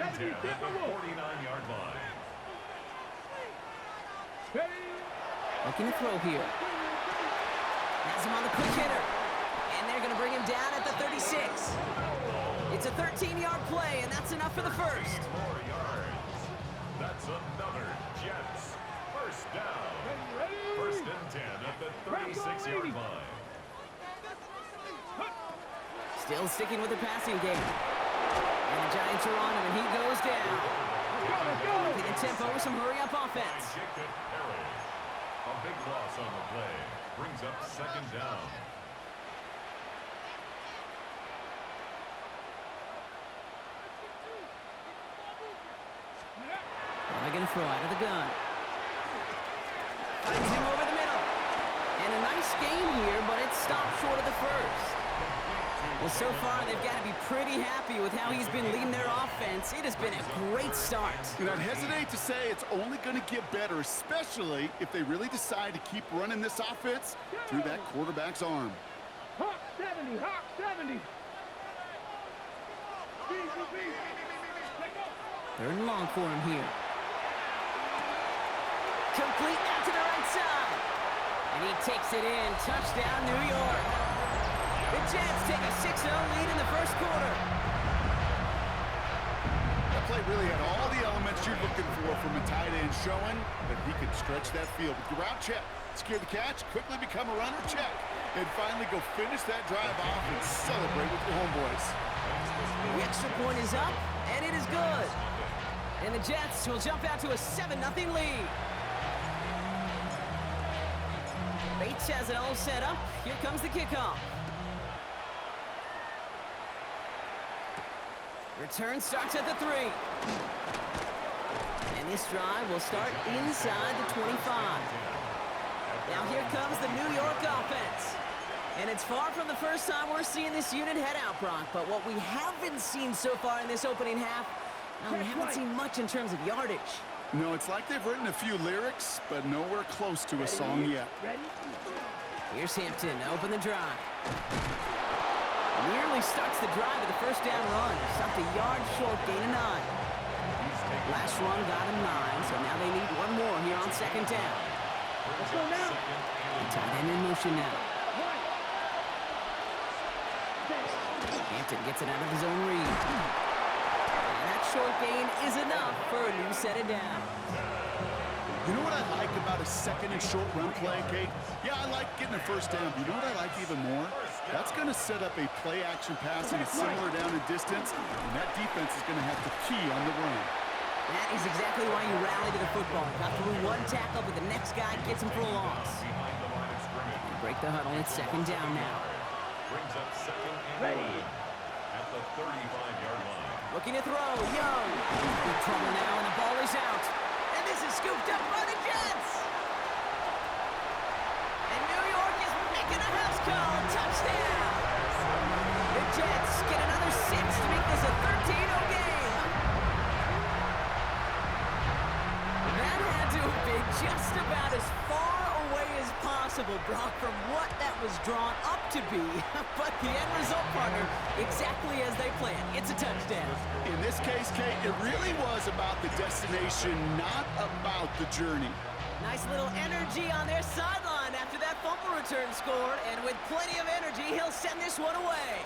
and 10 at the 49-yard line. Looking to throw here. Has him on the quick hitter. And they're going to bring him down at the 36. It's a 13-yard play, and that's enough for the first. 4 yards. That's another Jets first down. First and 10 at the 36-yard line. Still sticking with the passing game. And the Giants are on him, and he goes down. Keeping the tempo with some hurry-up offense. A big loss on the play. Brings up second down. They're going to throw out of the gun. Finds him over the middle. And a nice game here, but it stopped short of the first. Well, so far, they've got to be pretty happy with how he's been leading their offense. It has been a great start. And I'd hesitate to say it's only going to get better, especially if they really decide to keep running this offense through that quarterback's arm. Hawk 70, Hawk 70. Third and long for him here. Complete out to the right side. And he takes it in. Touchdown, New York. The Jets take a 6-0 lead in the first quarter. That play really had all the elements you're looking for from a tight end, showing that he could stretch that field with the route check, secure the catch, quickly become a runner check, and finally go finish that drive off and celebrate with your homeboys. The extra point is up, and it is good. And the Jets will jump out to a 7-0 lead. Bates has it all set up. Here comes the kickoff. Return starts at the 3. And this drive will start inside the 25. Now here comes the New York offense. And it's far from the first time we're seeing this unit head out, Brock. But what we haven't seen so far in this opening half, we haven't seen much in terms of yardage. No, it's like they've written a few lyrics, but nowhere close to a song yet. Here's Hampton to open the drive. Nearly starts the drive with the first down run. Stopped a yard short, gain of 9. Last run got him 9, so now they need one more here on second down. Let's go now. The tight end in motion now. Hampton gets it out of his own read. And that short gain is enough for a new set of downs. You know what I like about a second and short run play, Kate? Yeah, I like getting a first down, but you know what I like even more? That's going to set up a play-action passing that's similar down in distance, and that defense is going to have to key on the run. That is exactly why you rally to the football. Got through one tackle, but the next guy gets him for a loss. They break the huddle. It's second down now. Brings up second and 1 at the 35-yard line. Looking to throw. Young. Big trouble now, and the ball is out. And this is scooped up by the Jets. And New York is making a house call. Touchdown. The Jets get another 6 to make this a 13-0 game. That had to have been just about as far away as possible, Brock, from what that was drawn up to be. But the end result, partner, exactly as they planned. It's a touchdown. In this case, Kate, it really was about the destination, not about the journey. Nice little energy on their sideline after that fumble return scored, and with plenty of energy, he'll send this one away.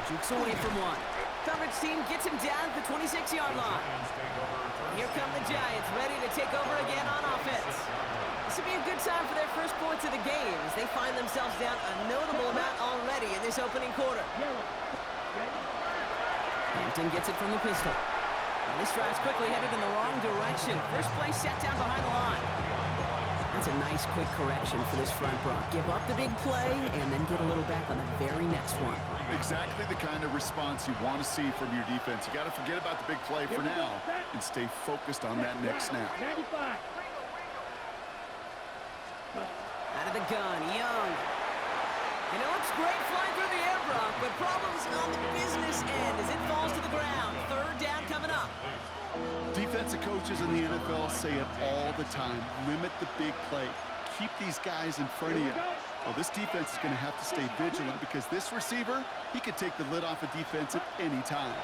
Jukes away from one. Coverage team gets him down at the 26-yard line. Here come the Giants, ready to take over again on offense. This will be a good time for their first points of the game as they find themselves down a notable amount already in this opening quarter. Hampton gets it from the pistol. And this drive's quickly headed in the wrong direction. First play set down behind the line. That's a nice quick correction for this front, Brock. Give up the big play and then get a little back on the very next one. Exactly the kind of response you want to see from your defense. You got to forget about the big play for now and stay focused on that next snap. 95. Out of the gun, Young. And it looks great flying through the air, Brock, but problems on the business end as it falls to the ground. Third down coming up. Defensive coaches in the NFL say it all the time. Limit the big play. Keep these guys in front of you. Well, this defense is going to have to stay vigilant because this receiver, he could take the lid off a defense at any time.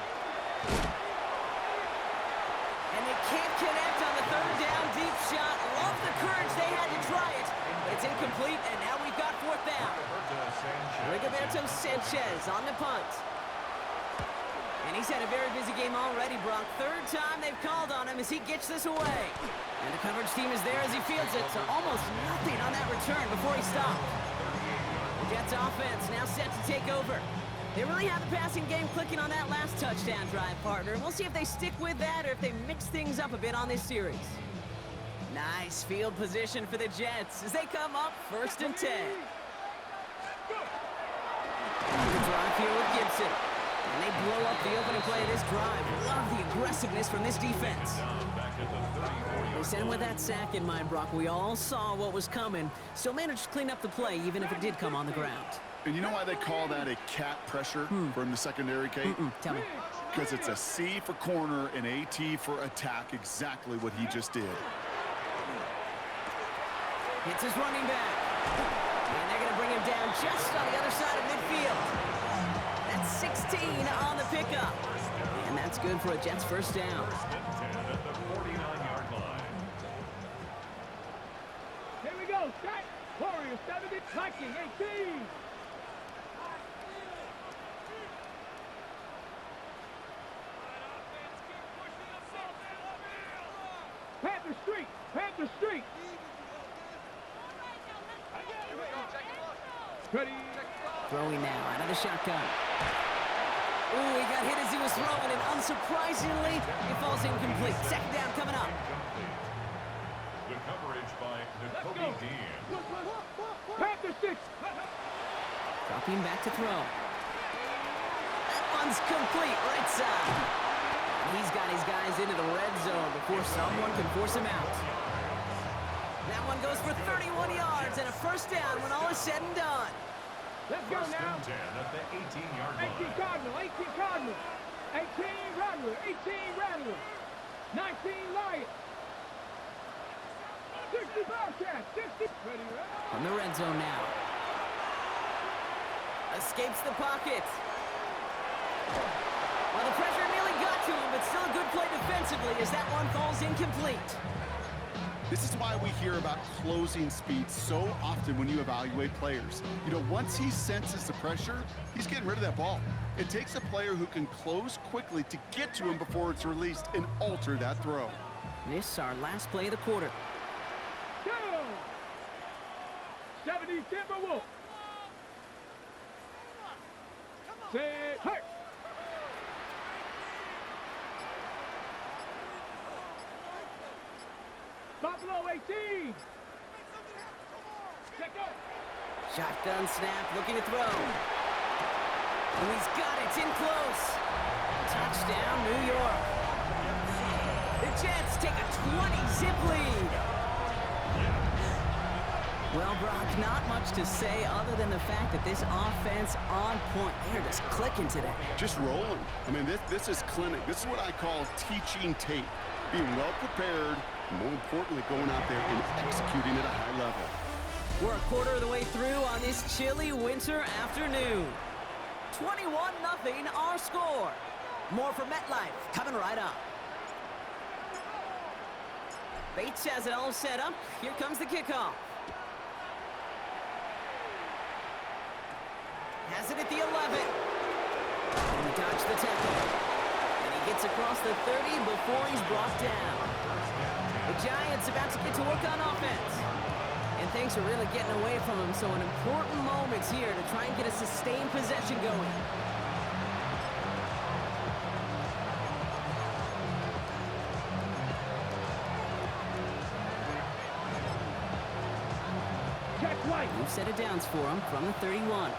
incomplete, and now we've got fourth down. Rigoberto Sanchez on the punt. And he's had a very busy game already, Brock. Third time they've called on him as he gets this away. And the coverage team is there as he fields it, so almost nothing on that return before he stopped. The Jets offense now set to take over. They really have the passing game clicking on that last touchdown drive, partner. And we'll see if they stick with that or if they mix things up a bit on this series. Nice field position for the Jets as they come up 1st and 10. The drive here with Gibson. And they blow up the opening play of this drive. Love the aggressiveness from this defense. They sent him with that sack in mind, Brock. We all saw what was coming. Still managed to clean up the play, even if it did come on the ground. And you know why they call that a cat pressure from the secondary, Kate? Tell me. Because it's a C for corner and a T for attack, exactly what he just did. It's his running back. And they're going to bring him down just on the other side of midfield. That's 16 on the pickup. And that's good for a Jets first down. Here we go. Set. Warriors 70. Viking 18. Panther Street. Panther Street. Ready. Throwing now out of the shotgun. Ooh, he got hit as he was throwing, and unsurprisingly, it falls incomplete. Second down coming up. The coverage by Nakobe Dean. Panther 6. Dropping back to throw. That one's complete, right side. He's got his guys into the red zone before someone can force him out. That one goes for 31 yards and a first down when all is said and done. Let's go now. 10 at the 18-yard line. 18 Cardinal, 18 Cardinal. 18 Rattler, 18 Rattler. 19 Lion. 60 Bobcat, 60. Ready, From the red zone now. Escapes the pocket. Well, the pressure nearly got to him, but still a good play defensively as that one falls incomplete. This is why we hear about closing speed so often when you evaluate players. You know, once he senses the pressure, he's getting rid of that ball. It takes a player who can close quickly to get to him before it's released and alter that throw. This is our last play of the quarter. go. 70 Timberwolves. Set, hurt. Buffalo 18. Set, go. Shotgun snap, looking to throw. And he's got it, it's in close. Touchdown, New York. The Jets take a 20-zip lead. Well, Brock, not much to say other than the fact that this offense on point. They're just clicking today. Just rolling. I mean, this is clinic. This is what I call teaching tape. Being well prepared, and more importantly, going out there and executing at a high level. We're a quarter of the way through on this chilly winter afternoon. 21-0 our score. More from MetLife coming right up. Bates has it all set up. Here comes the kickoff. Has it at the 11. And he dodged the tackle. And he gets across the 30 before he's brought down. The Giants about to get to work on offense. And things are really getting away from him, so an important moment here to try and get a sustained possession going. Check White. We've set it downs for him from the 31.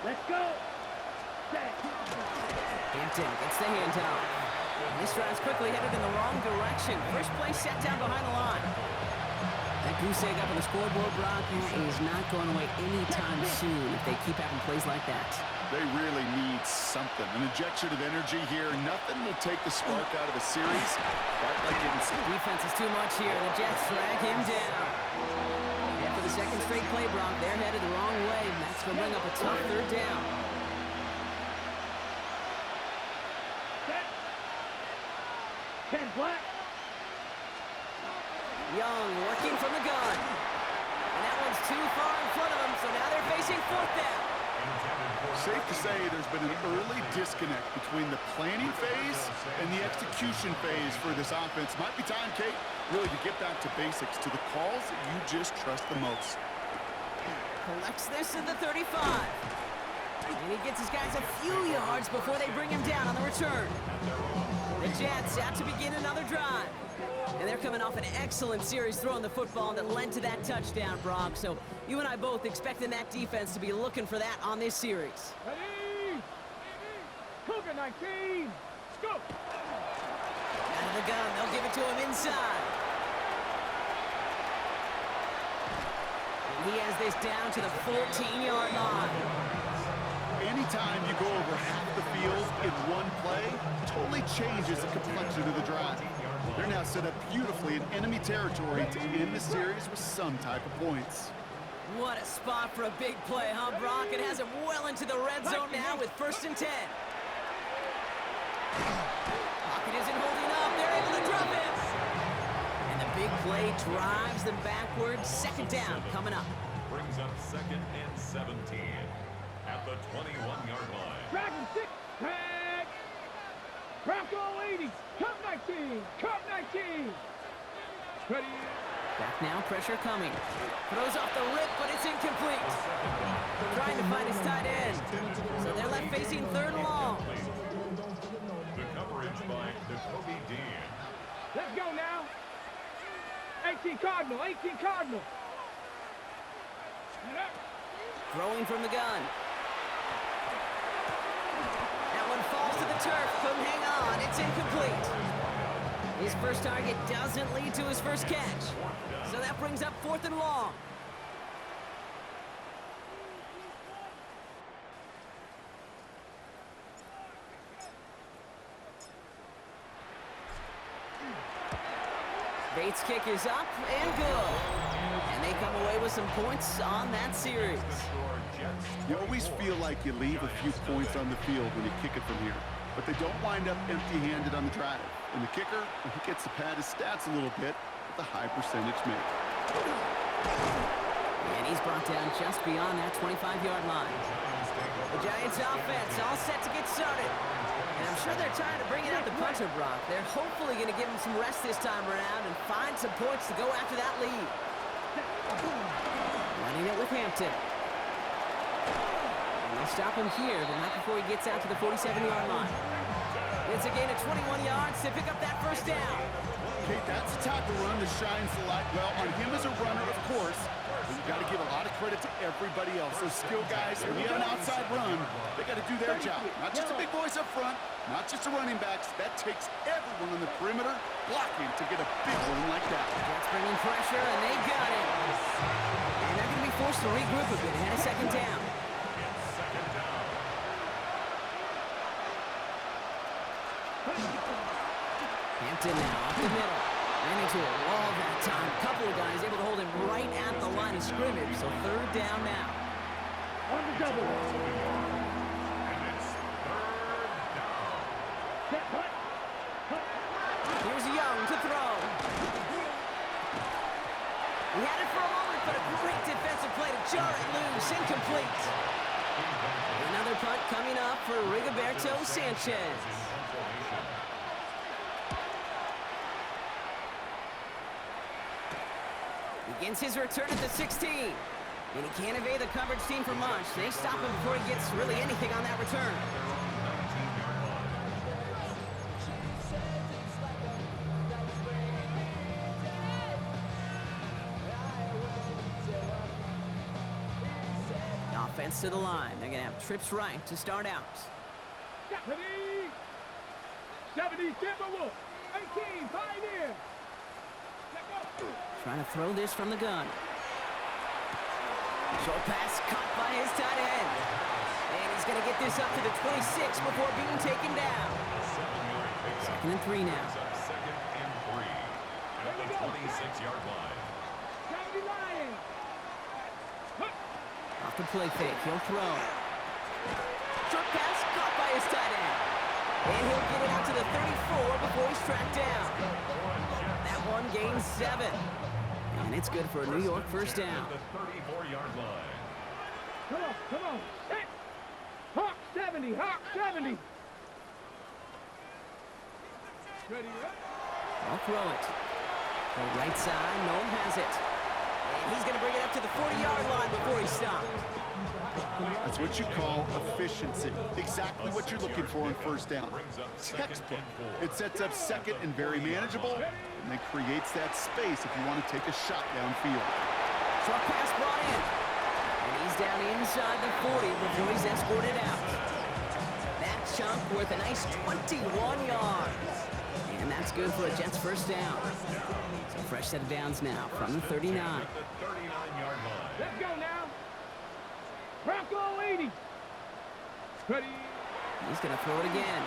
Let's go. Set. Hampton gets the handoff. And this drive's quickly headed in the wrong direction. First play set down behind the line. That goose egg up on the scoreboard, Brock, is not going away anytime soon if they keep having plays like that. They really need something. An injection of energy here. Nothing will take the spark out of the series. Quite like getting some. Defense is too much here. The Jets drag him down. After the second straight play, Brock, they're headed the wrong way. And that's going to bring up a tough third down. Set. Ken Black. Young working from the gun. And that one's too far in front of them, so now they're facing fourth down. Safe to say there's been an early disconnect between the planning phase and the execution phase for this offense. Might be time, Kate, really to get back to basics, to the calls that you just trust the most. Collects this at the 35. And he gets his guys a few yards before they bring him down on the return. The Jets out to begin another drive. And they're coming off an excellent series throwing the football that led to that touchdown, Brock. So you and I both expecting that defense to be looking for that on this series. Ready? Cougar 19. Go. Out of the gun, they'll give it to him inside. And he has this down to the 14-yard line. Anytime you go over half the field in one play, totally changes the complexion of the drive. They're now set up beautifully in enemy territory to end the series with some type of points. What a spot for a big play, huh, Brock? It has him well into the red zone now with 1st and 10. Pocket isn't holding up. They're able to drop it. And the big play drives them backwards. 2nd down coming up. Brings up 2nd and 17 at the 21-yard line. Dragon 6. Tag. Bronco 80. Cup 19. Cup 19. Ready? Back now, pressure coming. Throws off the rip, but it's incomplete. Trying to find his tight end. So they're left facing 3rd and long. The coverage by Jacoby Dean. Let's go now. 18 Cardinal. 18 Cardinal. Throwing from the gun. That one falls to the turf. Couldn't hang on. It's incomplete. His first target doesn't lead to his first catch. So that brings up 4th and long. Bates' kick is up and good. And they come away with some points on that series. You always feel like you leave a few points on the field when you kick it from here, but they don't wind up empty-handed on the drive. And the kicker, he gets to pad his stats a little bit with a high percentage make. And he's brought down just beyond that 25-yard line. The Giants offense all set to get started. And I'm sure they're tired of bringing out the puncher, Brock. They're hopefully going to give him some rest this time around and find some points to go after that lead. Running it with Hampton. And they'll stop him here, but not before he gets out to the 47-yard line. It's a gain of 21 yards to pick up that first down. Kate, that's the type of run that shines the light well on him as a runner, of course. But you've got to give a lot of credit to everybody else. Those skill guys, when you have an outside run, they got to do their job. Not just the big boys up front, not just the running backs. That takes everyone on the perimeter blocking to get a big one like that. Jets bringing pressure, and they got it. And they're going to be forced to regroup a bit ahead of 2nd down. Hampton now up the middle. Ran into a wall that time. A couple of guys able to hold him right at the line of scrimmage. So 3rd down now. On the double. And it's 3rd down. Set, hut. Here's Young to throw. He had it for a moment, but a great defensive play to jar it loose. Incomplete. Another punt coming up for Rigoberto Sanchez. Begins his return at the 16. And he can't evade the coverage team for much. They stop him before he gets really anything on that return. Offense to the line. They're going to have trips right to start out. 70 Timberwolves. 18 Pioneer. Trying to throw this from the gun. Short pass caught by his tight end. And he's going to get this up to the 26 before being taken down. 2nd and 3 now. 2nd and 3 at the 26-yard line. Off the play fake, he'll throw. Short pass caught by his tight end. And he'll get it out to the 34 before he's tracked down. That one, game 7. And it's good for a New York first down. The 34-yard line. Come on. Hey. Hawk 70, Hawk 70. Ready, up. I'll throw it. The right side, Nolan has it. And he's going to bring it up to the 40-yard line before he stopped. That's what you call efficiency. Exactly what you're looking for in first down. Textbook. It sets up second and very manageable, and then creates that space if you want to take a shot downfield. Short pass brought in. And he's down inside the 40 before he's escorted out. That chunk worth a nice 21 yards. And that's good for a Jets first down. So fresh set of downs now from the 39. The 39-yard line. Let's go now. Bronco 80. Ready. He's going to throw it again.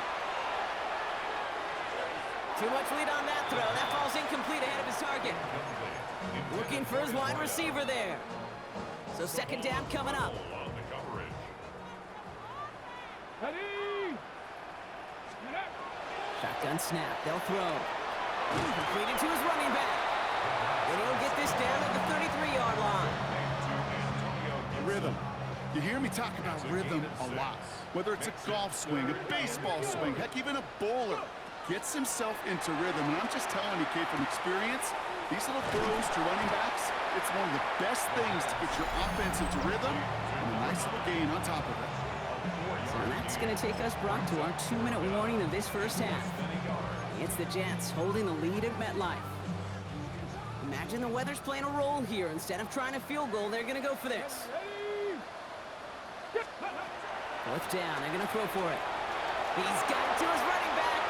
Too much lead on that throw. That falls incomplete ahead of his target. Looking for his wide receiver there. So second down coming up. On the coverage. Ready. Get up. Shotgun snap. They'll throw. Completed to his running back. And he'll get this down at the 33-yard line. Rhythm. You hear me talk about rhythm a lot. Whether it's a golf swing, a baseball swing, heck, even a bowler gets himself into rhythm. And I'm just telling you, kid, from experience, these little throws to running backs, it's one of the best things to get your offense into rhythm and a nice little gain on top of it. So that's going to take us, Brock, to our 2-minute warning of this first half. It's the Jets holding the lead at MetLife. Imagine the weather's playing a role here. Instead of trying a field goal, they're going to go for this. Fourth down, they're going to throw for it. He's got it to his running back.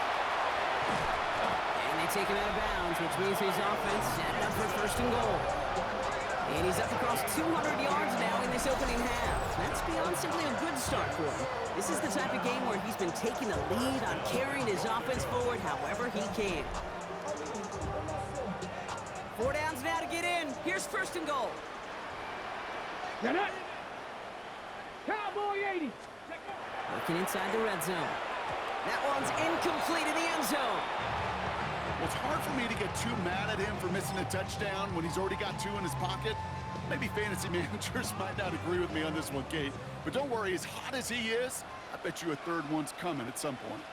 And they take him out of bounds, which means his offense set it up for first and goal. And he's up across 200 yards now in this opening half. That's beyond simply a good start for him. This is the type of game where he's been taking the lead on carrying his offense forward however he can. 4 downs now to get in. Here's first and goal. Get up. Cowboy 80. Working inside the red zone. That one's incomplete in the end zone. Well, it's hard for me to get too mad at him for missing a touchdown when he's already got 2 in his pocket. Maybe fantasy managers might not agree with me on this one, Kate. But don't worry, as hot as he is, I bet you a third one's coming at some point.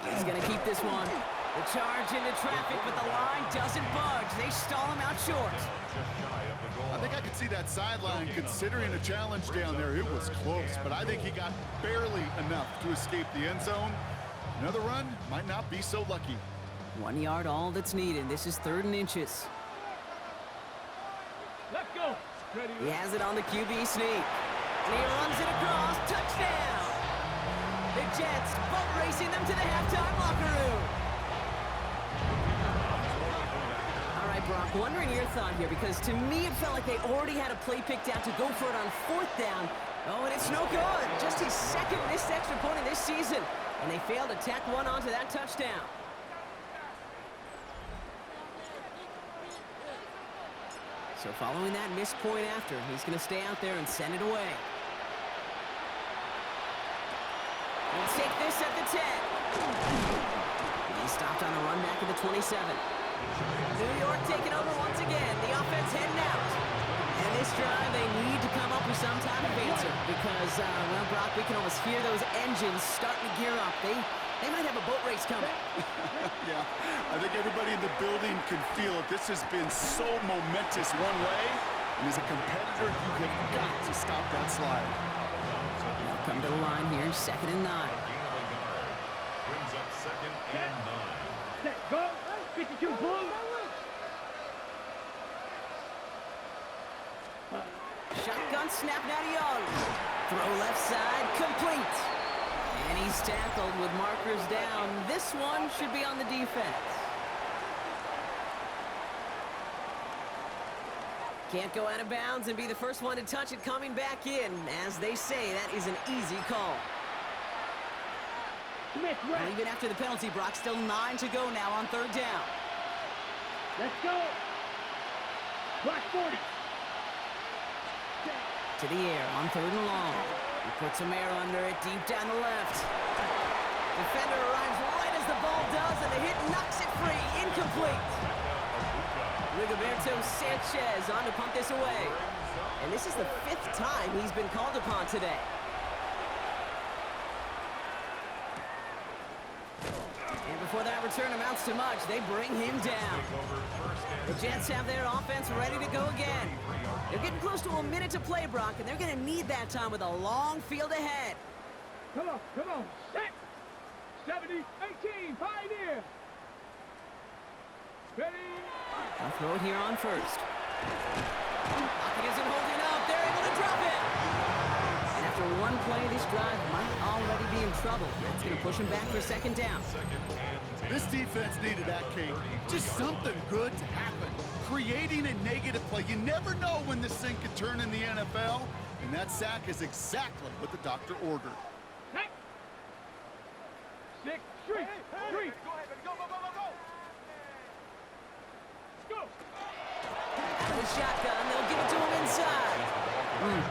He's going to keep this one. The charge into traffic, but the line doesn't budge. They stall him out short. I think I could see that sideline considering a challenge down there. It was close, but I think he got barely enough to escape the end zone. Another run might not be so lucky. 1 yard, all that's needed. This is 3rd and inches. Let's go. Ready. He has it on the QB sneak. And he runs it across. Touchdown! The Jets boat racing them to the halftime locker room. All right, Brock, wondering your thought here, because to me it felt like they already had a play picked out to go for it on 4th down. Oh, and it's no good. Just his second missed extra point of this season. And they failed to tack one onto that touchdown. So following that missed point after, he's going to stay out there and send it away. We'll take this at the 10. He stopped on a run back at the 27. New York taking over once again. The offense heading out. And this drive, they need to come up with some type of answer because, well, Brock, we can almost hear those engines starting to gear up. They might have a boat race coming. Yeah, I think everybody in the building can feel it. This has been so momentous one way, and as a competitor, you have got to stop that slide. Now come to the line here, 2nd and 9. Brings up 2nd and 9. Let's go. 52 blue. Shotgun snap now to Young. Throw left side, complete. And he's tackled with markers down. This one should be on the defense. Can't go out of bounds and be the first one to touch it coming back in. As they say, that is an easy call. And even after the penalty, Brock, still 9 to go now on 3rd down. Let's go. Black 40. To the air on 3rd and long. He puts some air under it deep down the left. Defender arrives right as as the ball does, and the hit knocks it free. Incomplete. Rigoberto Sanchez on to pump this away. And this is the 5th time he's been called upon today. And before that return amounts to much, they bring him down. The Jets have their offense ready to go again. They're getting close to a minute to play, Brock, and they're going to need that time with a long field ahead. Come on, set. 70, 18, pioneer. Ready. They'll throw it here on first. Pocket isn't holding up. They're able to drop it. And after one play, this drive might already be in trouble. That's going to push him back for 2nd down. This defense needed that, Kate. Just something good to happen. Creating a negative play. You never know when this thing could turn in the NFL. And that sack is exactly what the doctor ordered. 6, 3, 3. Go ahead, go. Go. For the shotgun, they'll give it to him inside.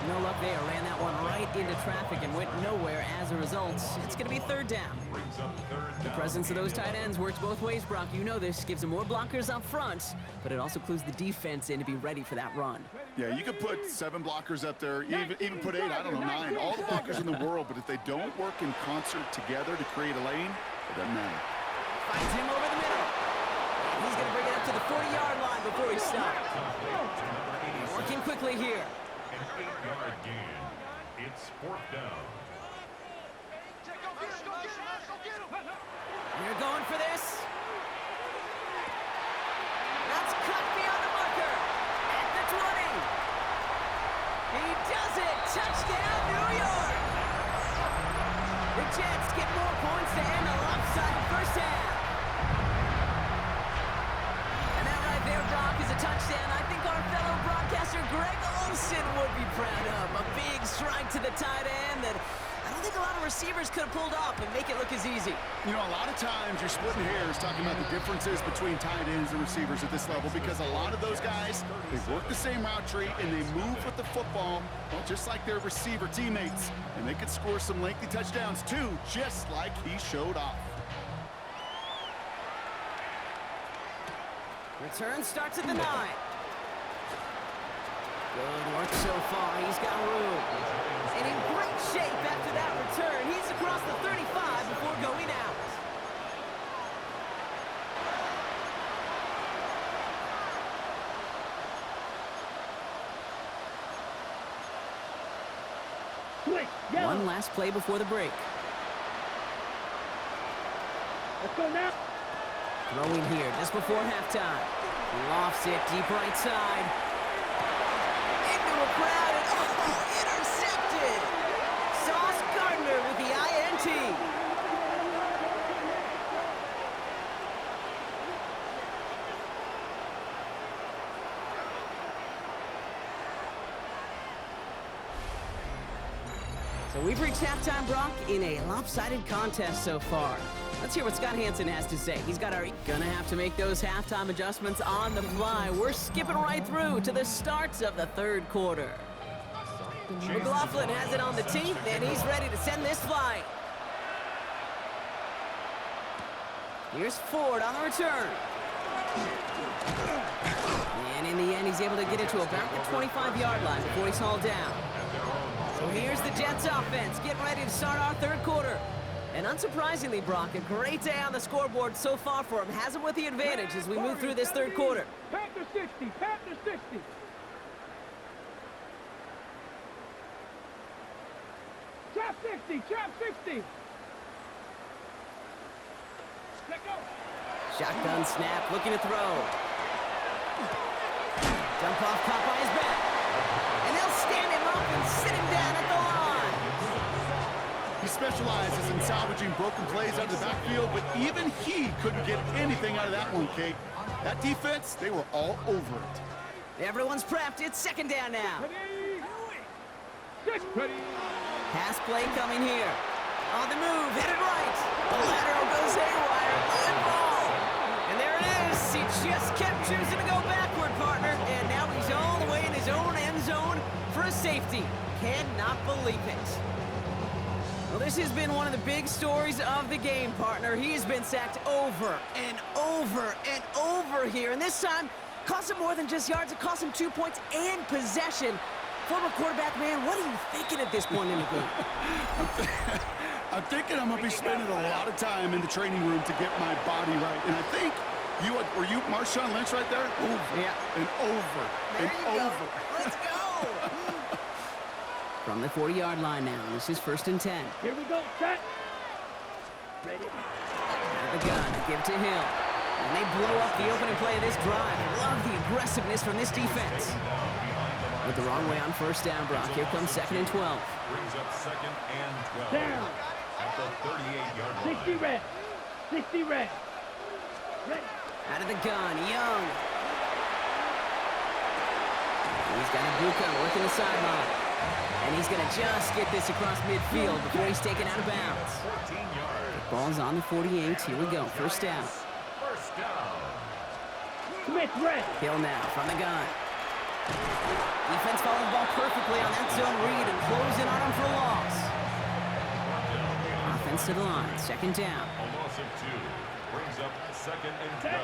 No luck there. Ran that one right into traffic and went nowhere as a result. It's going to be 3rd down. The presence of those tight ends works both ways, Brock. You know this. Gives them more blockers up front, but it also clues the defense in to be ready for that run. Yeah, you could put 7 blockers up there, even put 8, I don't know, 9. All the blockers in the world, but if they don't work in concert together to create a lane, it doesn't matter. Finds him over the middle. He's going to bring it up to the 40-yard line before he stops. Working quickly here. An 8-yard gain. It's 4th down. They're going for this. That's cut beyond the marker. At the 20. He does it. Touchdown, New York. The Jets get more points to end a lopsided first half. And that right there, Brock, is a touchdown I think our fellow broadcaster Greg Olsen would be proud of. A big strike to the tight end that I don't think a lot of receivers could have pulled off and make it look as easy. You know, a lot of times you're splitting hairs talking about the differences between tight ends and receivers at this level because a lot of those guys, they work the same route tree and they move with the football, well, just like their receiver teammates. And they could score some lengthy touchdowns too, just like he showed off. Return starts at the 9. Good work so far. He's got room. And in great shape after that return. He's across the 35 before going out. One last play before the break. Let's go now. Throwing here just before halftime. Lofts it deep right side. Into a crowd and intercepted. Sauce Gardner with the INT. So we've reached halftime, Brock, in a lopsided contest so far. Let's hear what Scott Hansen has to say. He's got our... Gonna have to make those halftime adjustments on the fly. We're skipping right through to the starts of the 3rd quarter. McLaughlin has it on the tee, and he's ready to send this flying. Here's Ford on the return. And in the end, he's able to get it to about the 25-yard line before he's hauled down. So here's the Jets offense, getting ready to start our 3rd quarter. And unsurprisingly, Brock, a great day on the scoreboard so far for him. Has him with the advantage as we move through this 3rd quarter. Panther 60, Panther 60. Trap 60, trap 60. Let go. Shotgun snap, looking to throw. Dump off, caught by his back. And they'll stand him up and sit him down at the line. He specializes in salvaging broken plays out of the backfield, but even he couldn't get anything out of that one, Kate. That defense, they were all over it. Everyone's prepped. It's 2nd down now. Ready. Pass play coming here. On the move, headed right. The lateral goes haywire. Good ball. And there it is. He just kept choosing to go backward, partner. And now he's all the way in his own end zone for a safety. Cannot believe it. this has been one of the big stories of the game, partner. He has been sacked over and over and over here. And this time, cost him more than just yards. It cost him 2 points and possession. Former quarterback, man, what are you thinking at this point in the game? I'm thinking I'm going to be spending a lot of time in the training room to get my body right. And I think were you Marshawn Lynch right there? Over and over and over. Let's go. From the 40-yard line now. This is 1st and 10. Here we go, set. Ready. Out of the gun, give to Hill. And they blow up the opening play of this drive. Love the aggressiveness from this defense. Went the wrong way on 1st down, Brock. Here comes 2nd and 12. Brings up 2nd and 12. Down. At the 38-yard line. 60 red. 60 red. Ready. Out of the gun, Young. He's got Ibuka working the sideline. And he's going to just get this across midfield before he's taken out of bounds. 14 yards. Ball's on the 48. Here we go. 1st down. First down. Smith red. Hill now from the gun. Defense followed the ball perfectly on that zone read and close in on him for a loss. Offense to the line. 2nd down. A loss of 2. Brings up 2nd and 12.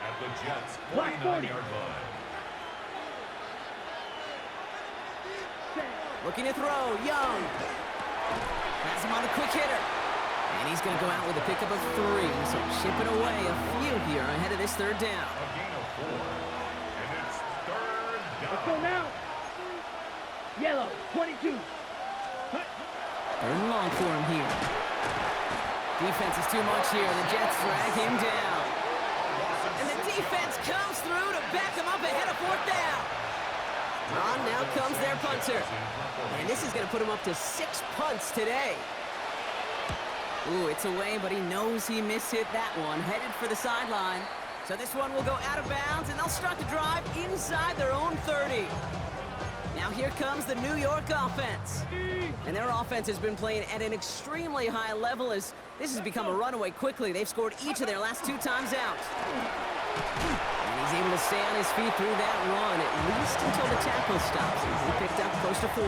At the Jets' Black 40. 49-yard line. Looking to throw. Young. Has him on the quick hitter. And he's going to go out with a pickup of 3. So chipping away a few here ahead of this 3rd down. A gain of 4. And it's 3rd down. Let's go now. Yellow, 22. 3rd and long for him here. Defense is too much here. The Jets drag him down. And the defense comes through to back him up ahead of 4th down. On now comes their punter. And this is going to put him up to 6 punts today. Ooh, it's away, but he knows he mishit that one. Headed for the sideline. So this one will go out of bounds, and they'll start the drive inside their own 30. Now here comes the New York offense. And their offense has been playing at an extremely high level as this has become a runaway quickly. They've scored each of their last 2 times out. And he's able to stay on his feet through that run, at least until the tackle stops him. He picked up close to 4.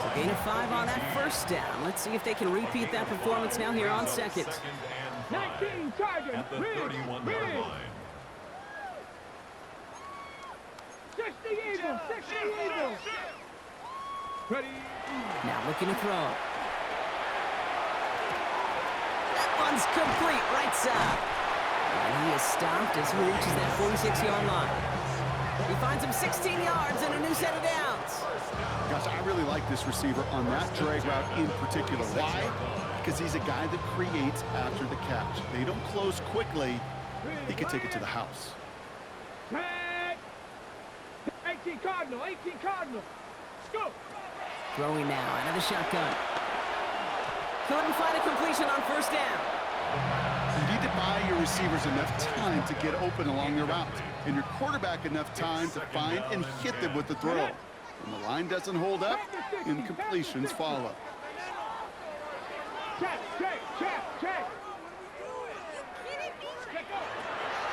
So gain of 5 on that 1st down. Let's see if they can repeat that performance now here on 2nd. 19 Chargers. At the 31-yard line. 60 Eagles. 60 Eagles. Ready. Now looking to throw. That one's complete, right side. And he is stopped as he reaches that 46-yard line. He finds him 16 yards and a new set of downs. Gosh, I really like this receiver on that drag route in particular. Why? Because he's a guy that creates after the catch. They don't close quickly. He can take it to the house. Tag. 18 Cardinal. 18 Cardinal. Let's go. Throwing now out of the shotgun. Couldn't find a completion on 1st down. You need to buy your receivers enough time to get open along their route, and your quarterback enough time to find and hit them with the throw. When the line doesn't hold up, incompletions follow. Check, check, check, check.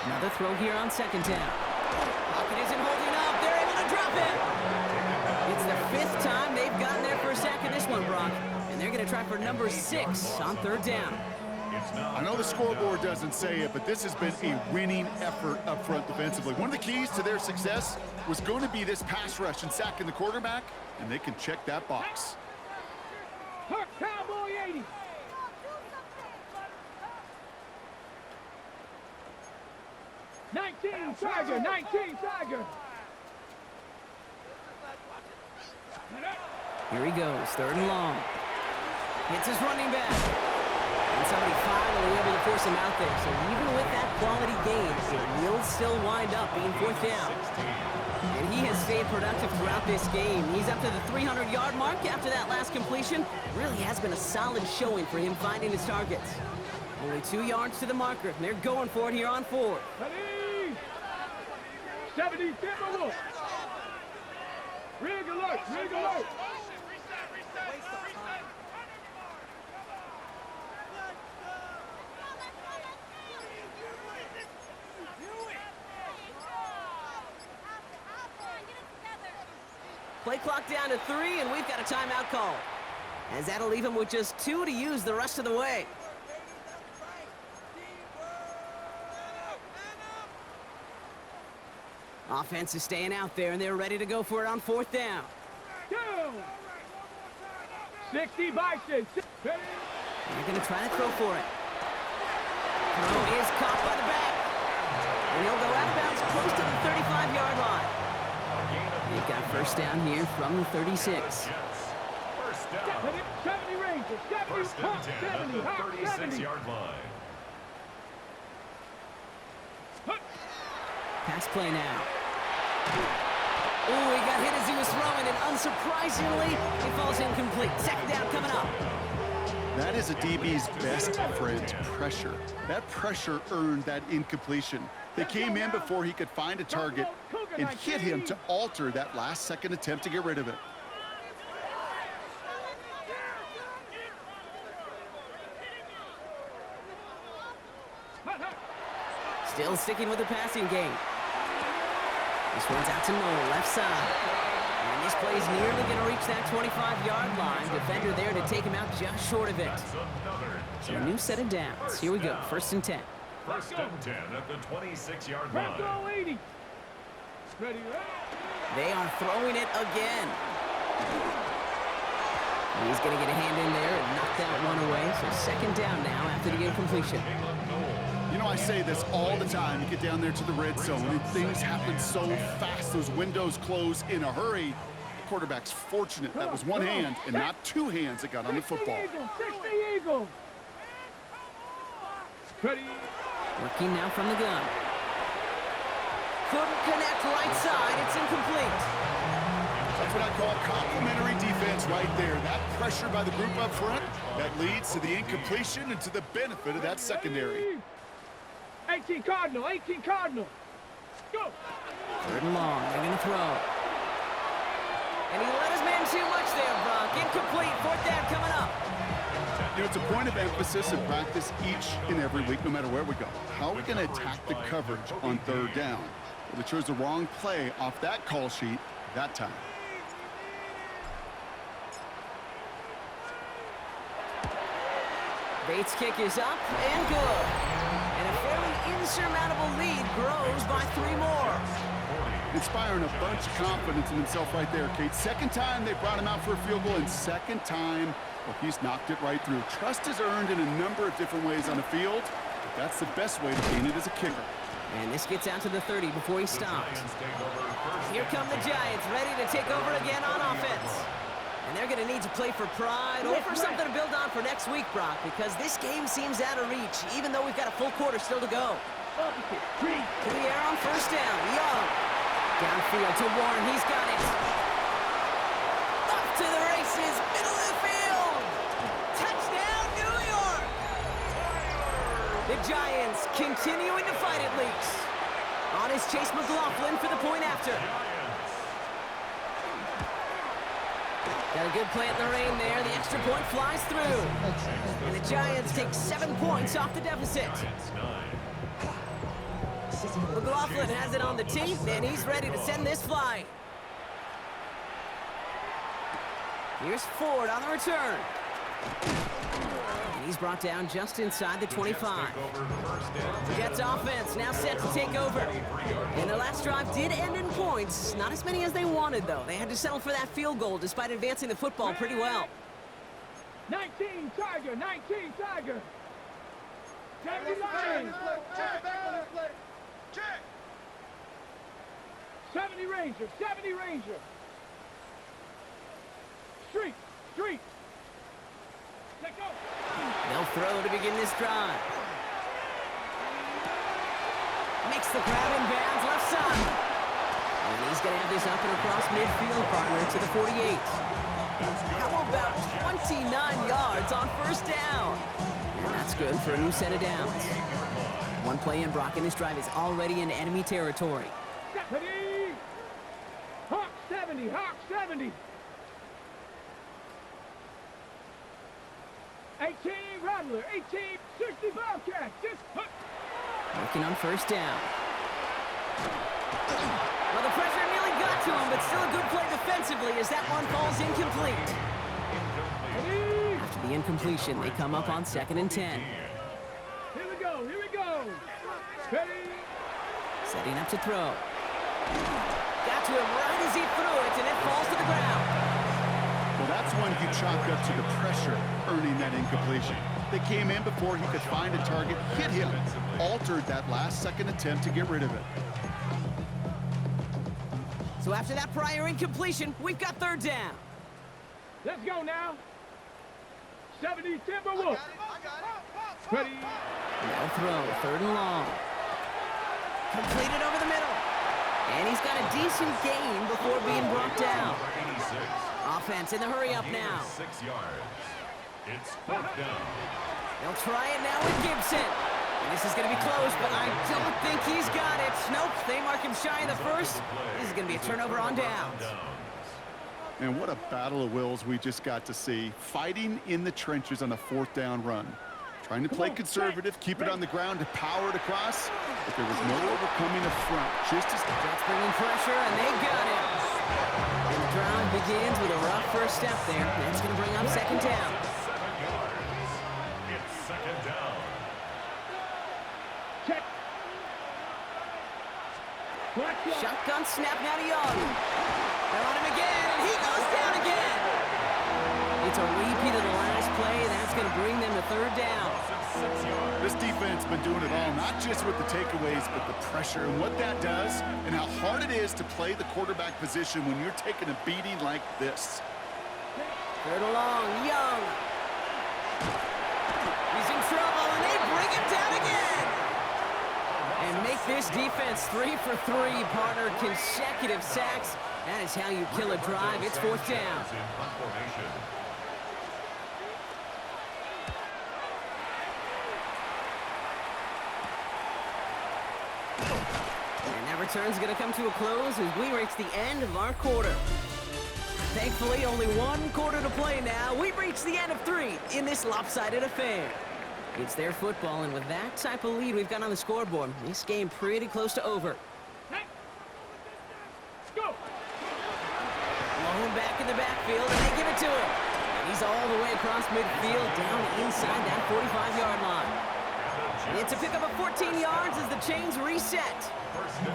Another throw here on 2nd down. Lockett isn't holding up. They're able to drop him. It's the 5th time they've gotten there for a sack in this one, Brock. And they're going to try for number 6 on 3rd down. I know the scoreboard doesn't say it, but this has been a winning effort up front defensively. One of the keys to their success was going to be this pass rush and sacking the quarterback, and they can check that box. Hurt Cowboy 80. Tiger, 19 Tiger. Here he goes, 3rd and long. Hits his running back. And somebody finally able to force him out there. So even with that quality gain, it will still wind up being 4th down. And he has stayed productive throughout this game. He's up to the 300-yard mark after that last completion. Really has been a solid showing for him finding his targets. Only 2 yards to the marker, and they're going for it here on 4th. Ready. 70 Timberwolves. Rig alert, rig alert. Play clock down to 3, and we've got a timeout call. as that'll leave him with just 2 to use the rest of the way. Offense is staying out there, and they're ready to go for it on 4th down. 60 by 6. They're going to try to throw for it. Throw is caught by the back. And he'll go out of bounds close to the 35-yard line. They've got first down here from the 36. First down. 70 Rangers. 70, First and 10 at 70, the Hawk 70. 36-yard line. Pass play now. Oh, he got hit as he was throwing, and unsurprisingly, he falls incomplete. Second down coming up. That is a DB's best friend, pressure. That pressure earned that incompletion. They came in before he could find a target and hit him to alter that last-second attempt to get rid of it. Still sticking with the passing game. This one's out to Noel, left side. And this play's nearly going to reach that 25-yard line. Defender there to take him out just short of it. So a new set of downs. Here we go, 1st and 10. First and 10 at the 26-yard Back line. row 80. Ready, They are throwing it again. He's going to get a hand in there and knock that one away. So 2nd down now after the incompletion. You know, I say this all the time. You get down there to the red zone, and things happen so fast. Those windows close in a hurry. The quarterback's fortunate that was one hand and not 2 hands that got on the football. 60 Eagles. Ready. Working now from the gun. Couldn't connect right side. It's incomplete. That's what I call complimentary defense right there. That pressure by the group up front, that leads to the incompletion and to the benefit of that secondary. 18 Cardinal, 18 Cardinal. Go. 3rd and long. They're going to throw. And he let his man too much there, Brock. Incomplete. 4th down coming up. You know, it's a point of emphasis and practice each and every week, no matter where we go. How are we going to attack the coverage on 3rd down? Well, they chose the wrong play off that call sheet that time. Bates' kick is up and good. And a fairly insurmountable lead grows by 3 more. Inspiring a bunch of confidence in himself right there, Kate. 2nd time they brought him out for a field goal, and 2nd time, well, he's knocked it right through. Trust is earned in a number of different ways on the field, but that's the best way to gain it as a kicker. And this gets out to the 30 before he stops. Here come the Giants, ready to take over again on offense. And they're going to need to play for pride or for something to build on for next week, Brock, because this game seems out of reach, even though we've got a full quarter still to go. To the air on 1st down, Young. Downfield to Warren, he's got it. Up to the races, middle of the field. Touchdown, New York. The Giants continuing to fight it, Leaks. On is Chase McLaughlin for the point after. Got a good play in the rain there. The extra point flies through. And the Giants take 7 points off the deficit. McLaughlin has it on the tee, and he's ready to send this flying. Here's Ford on the return. And he's brought down just inside the 25. Jets offense now set to take over. And their last drive did end in points. Not as many as they wanted, though. They had to settle for that field goal despite advancing the football pretty well. 19 Tiger, 19 Tiger. 79. 70 Ranger, 70 Ranger. Street, street. Let go. They'll throw to begin this drive. Makes the grab in bounds left side. And he's going to have this up and across midfield, partner, to the 48. How about 29 yards on 1st down? And that's good for a new set of downs. One play in, Brock, and this drive is already in enemy territory. Deputy! Hawk 70, Hawk 70. 18 Rattler, 18, 60 Bobcat. Working on 1st down. Well, the pressure nearly got to him, but still a good play defensively as that one falls incomplete. the incompletion. They come up on 2nd and 10. Here we go, here we go. Ready? Setting up to throw. Got to him right as he threw it, and it falls to the ground. Well, that's one you chalk up to the pressure earning that incompletion. They came in before he could find a target, hit him, altered that last-second attempt to get rid of it. So after that prior incompletion, we've got 3rd down. Let's go now. 70 Timberwolves. Ready? No throw, 3rd and long. Completed over the middle. And he's got a decent gain before being brought down. Offense in the hurry up now. 6 yards. It's 4th down. They'll try it now with Gibson. And this is going to be close, but I don't think he's got it. Nope, they mark him shy of the first. This is going to be a turnover on downs. And what a battle of wills we just got to see. Fighting in the trenches on a 4th down run. Trying to play conservative, keep it on the ground to power it across. But there was no overcoming the front. Just as the Jets bringing pressure, and they got it. And the drive begins with a rough first step there. That's going to bring up 2nd down. 7 yards. It's 2nd down. Check. Shotgun snap now to Young. They're on him again, and he goes down again. It's a repeat of the last play, and that's going to bring them to 3rd down. This defense been doing it all, not just with the takeaways, but the pressure and what that does and how hard it is to play the quarterback position when you're taking a beating like this. 3rd and long, Young. He's in trouble, and they bring him down again. And make this defense 3 for 3, partner. Consecutive sacks. That is how you kill a drive. It's 4th down. And that return's going to come to a close as we reach the end of our quarter. Thankfully, only 1 quarter to play now. We've reached the end of 3 in this lopsided affair. It's their football, and with that type of lead we've got on the scoreboard, this game pretty close to over. Hey. Go. Lone back in the backfield, and they give it to him. And he's all the way across midfield, down inside that 45-yard line. It's a pickup of 14 yards as the chains reset.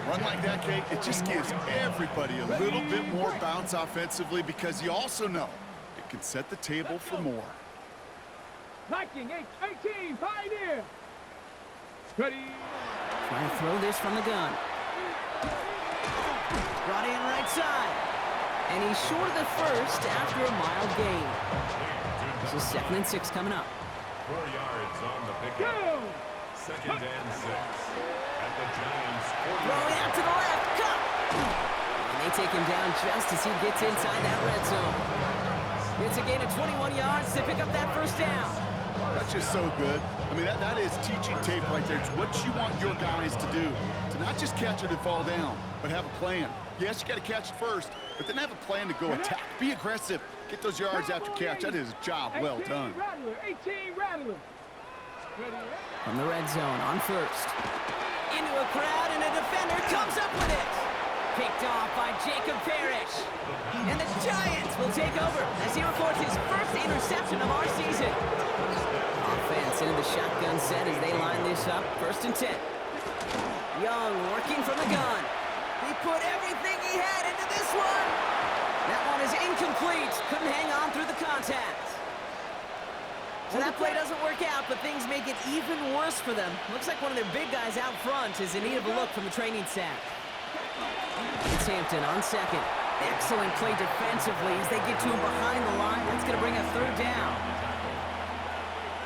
Run like that, Kate, it just gives everybody a little bit more bounce offensively because you also know it can set the table for more. Viking 18, Pioneer. Ready? Trying to throw this from the gun. Brought in right side. And he's short of the first after a mild gain. This is 2nd and 6 coming up. 4 yards on the pickup. Go. 2nd and 6. At the Giants' 40. Throwing out to the left. Cut! And they take him down just as he gets inside that red zone. It's a gain of 21 yards to pick up that first down. That's just so good. I mean, that is teaching tape right there. It's what you want your guys to do. To not just catch it and fall down, but have a plan. Yes, you got to catch it first, but then have a plan to go attack. Be aggressive. Get those yards after catch. That is a job well done. 18 Rattler. Ready? From the red zone on first. Into a crowd, and a defender comes up with it. Picked off by Jacob Parrish. And the Giants will take over as he records his first interception of our season. Offense into the shotgun set as they line this up. 1st and 10. Young working from the gun. He put everything he had into this one. That one is incomplete. Couldn't hang on through the contact. So that play doesn't work out, but things make it even worse for them. Looks like one of their big guys out front is in need of a look from the training staff. It's Hampton on 2nd. Excellent play defensively as they get to him behind the line. That's going to bring a 3rd down.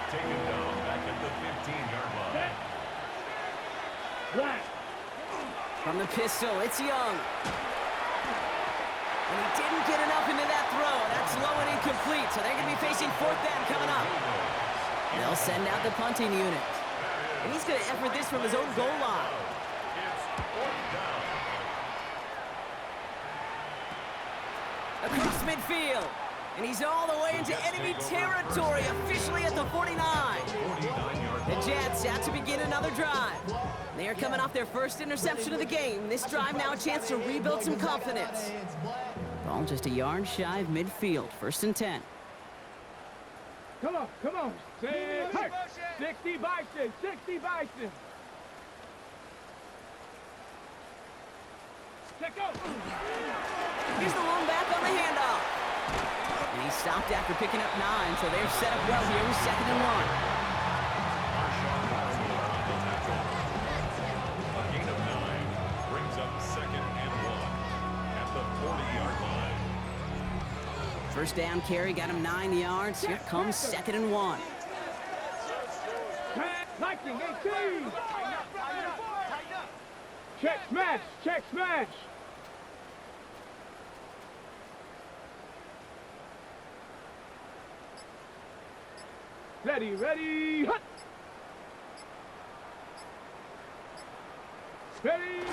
Taken down back at the 15-yard line. Black. From the pistol, it's Young. And he didn't get enough into that throw. That's low and incomplete, so they're going to be facing 4th down coming up. They'll send out the punting unit. And he's going to effort this from his own goal line. It's 4th down. Across midfield. And he's all the way into enemy territory, officially at the 49. The Jets out to begin another drive. They are coming off their first interception of the game. This drive now a chance to rebuild some confidence. Ball just a yard shy of midfield. 1st and 10. Come on, come on. Say it. Hey, 60 Bison, 60 Bison. Check out. Here's the one back on the handoff. And he stopped after picking up 9, so they're set up well here with 2nd and 1. A gain of 9 brings up 2nd and 1 at the 40-yard line. First down carry got him 9 yards. Here comes 2nd and 1. Lightning, 18. Check smash, check smash. Ready, ready, hut. Ready.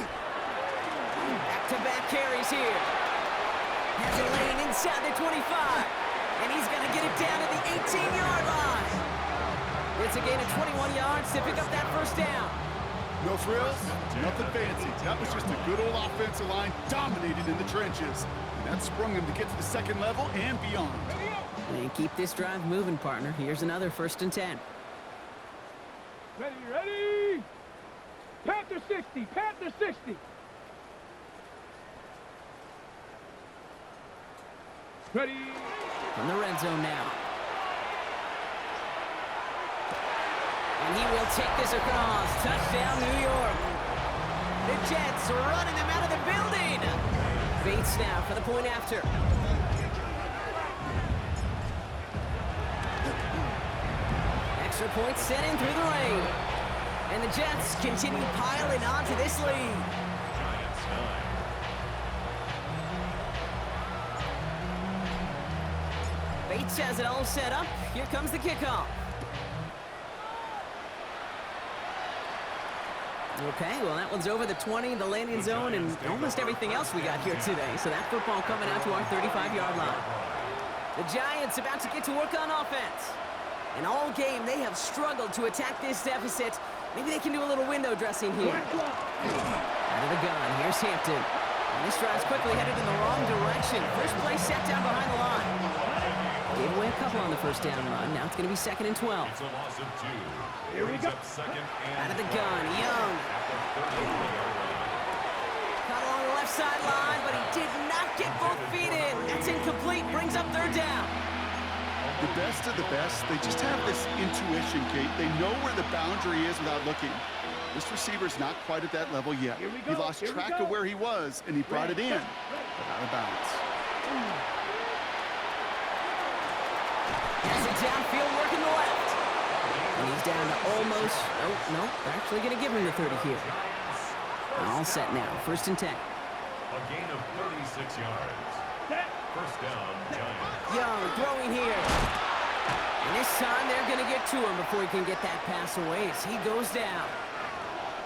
Back-to-back carries here. Has a lane inside the 25. And he's going to get it down to the 18-yard line. It's a gain of 21 yards to pick up that first down. No frills, nothing fancy. That was just a good old offensive line dominated in the trenches. And that sprung him to get to the 2nd level and beyond. And keep this drive moving, partner. Here's another 1st and 10. Ready, ready. Panther 60, Panther 60. Ready. From the red zone now. And he will take this across. Touchdown, New York. The Jets are running them out of the building. Bates now for the point after. Extra point set in through the lane. And the Jets continue piling onto this lead. Giants 9. Bates has it all set up. Here comes the kickoff. Okay, well, that one's over the 20, the landing zone, and almost everything else we got here today. So that football coming out to our 35-yard line. The Giants about to get to work on offense. And all game, they have struggled to attack this deficit. Maybe they can do a little window dressing here. Out of the gun, here's Hampton. And this drive's quickly headed in the wrong direction. First play set down behind the line. Gave away a couple on the first down run. Now it's going to be 2nd and 12. It's a loss of 2. Here we go. 2nd and Out of the gun, Young. Caught along the left sideline, but he did not get both feet in. That's incomplete, brings up 3rd down. The best of the best, they just have this intuition, Kate. They know where the boundary is without looking. This receiver's not quite at that level yet. He lost track of where he was, and he brought it in, but out of bounds. Has it downfield, working the left. And he's down to almost, no, they're actually going to give him the 30 here. All set now, 1st and 10. a gain of 36 yards. First down, Giants. Young throwing here. And this time they're going to get to him before he can get that pass away as he goes down.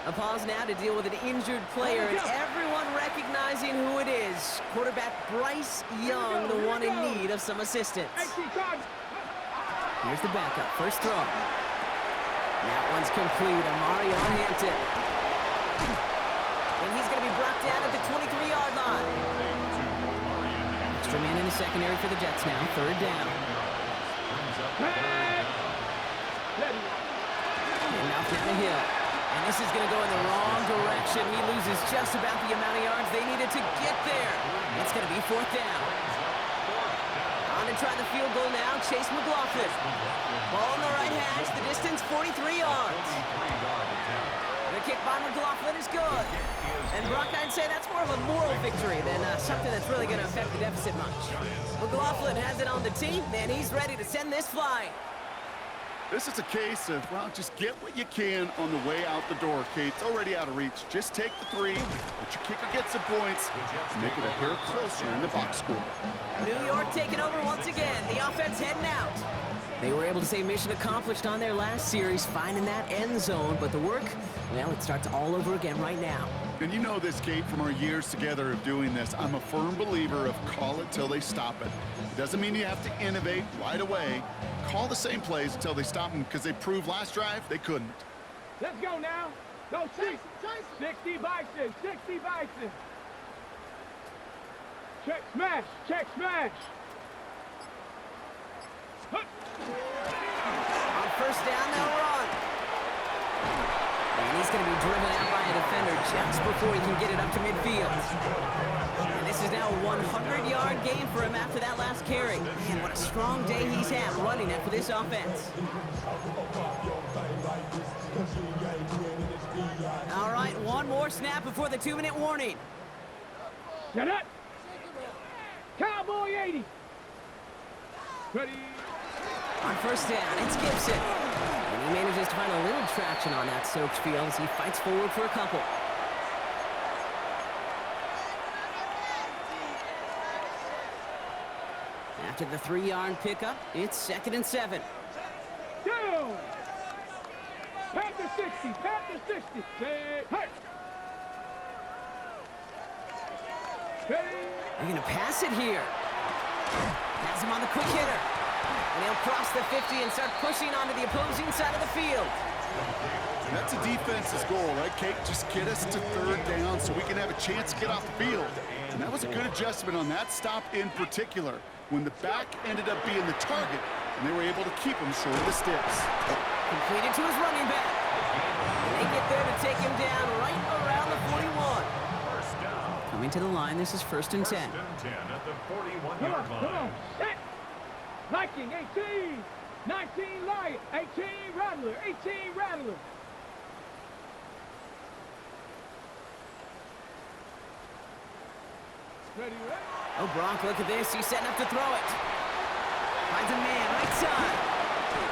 A pause now to deal with an injured player, and everyone recognizing who it is. Quarterback Bryce Young, the one in need of some assistance. Here's the backup, first throw. That one's complete, Amari on Hampton. And he's going to be brought down at the 23-yard line. Extra man in the secondary for the Jets now, 3rd down. And now down the hill. And this is going to go in the wrong direction. He loses just about the amount of yards they needed to get there. It's going to be 4th down. On to try the field goal now, Chase McLaughlin. Ball in the right hash, the distance 43 yards. The kick by McLaughlin is good. And Brock, I'd say that's more of a moral victory than something that's really going to affect the deficit much. McLaughlin has it on the tee, and he's ready to send this flying. This is a case of, well, just get what you can on the way out the door, Kate. It's already out of reach. Just take the 3, let your kicker get some points, make it a hair closer in the box score. New York taking over once again. The offense heading out. They were able to say mission accomplished on their last series, finding that end zone. But the work, well, it starts all over again right now. And you know this, Kate, from our years together of doing this. I'm a firm believer of call it till they stop it. It doesn't mean you have to innovate right away. Call the same plays until they stop them, because they proved last drive they couldn't. Let's go now. Go, 60 Bison, 60 Bison. Check smash, check smash. On first down, they'll run. And he's going to be driven out by a defender just before he can get it up to midfield. And this is now a 100-yard game for him after that last carry. And what a strong day he's had running it for this offense. All right, one more snap before the 2-minute warning. Get it. Cowboy 80. Ready. On first down, it's Gibson. And he manages to find a little traction on that soaked field as he fights forward for a couple. After the 3-yard pickup, it's 2nd and 7. Down. Pat the 60. Pat the 60. Say, hey. They're going to pass it here. Has him on the quick hitter. And he'll cross the 50 and start pushing onto the opposing side of the field. That's a defense's goal, right, Kate? Just get us to 3rd down so we can have a chance to get off the field. And that was a good adjustment on that stop in particular, when the back ended up being the target, and they were able to keep him short of the sticks. Completed to his running back. And they get there to take him down right around the 41. Coming to the line, this is 1st and 10. 1st and 10 at the 41-yard line. Come on. Set. Viking 18. 19 Lion. 18 Rattler. 18 Rattler. Ready, ready. Oh, Gronk, look at this. He's setting up to throw it. Finds a man right side.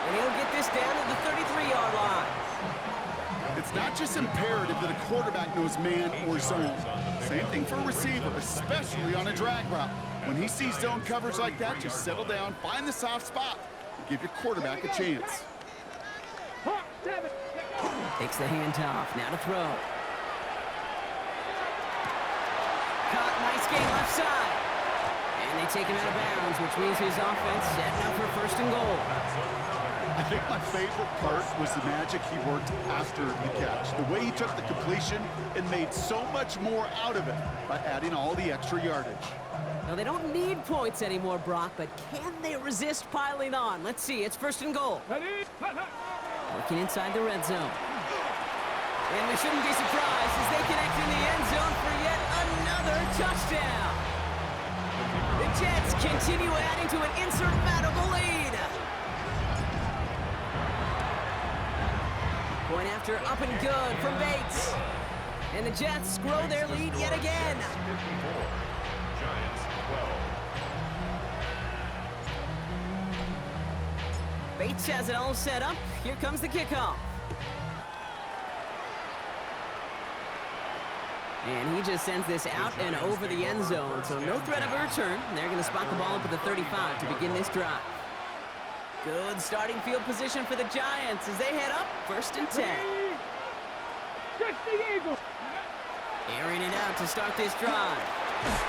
And he'll get this down to the 33-yard line. It's not just imperative that a quarterback knows man or zone. Same thing for a receiver, especially on a drag route. When he sees zone coverage like that, just settle down, find the soft spot, and give your quarterback a chance. Takes the handoff. Now to throw. Caught, nice game left side. And they take him out of bounds, which means his offense setting up for 1st and goal. I think my favorite part was the magic he worked after the catch. The way he took the completion and made so much more out of it by adding all the extra yardage. Now, they don't need points anymore, Brock, but can they resist piling on? Let's see. It's 1st and goal. Working inside the red zone. And we shouldn't be surprised as they connect in the end zone for yet another touchdown. The Jets continue adding to an insurmountable lead. Point after up and good from Bates. And the Jets grow their lead yet again. 54. Giants 12. Bates has it all set up. Here comes the kickoff. And he just sends this out and over the end zone, so no threat of a return. They're going to spot the ball up at the 35 to begin this drive. Good starting field position for the Giants as they head up 1st and 10. Airing it out to start this drive.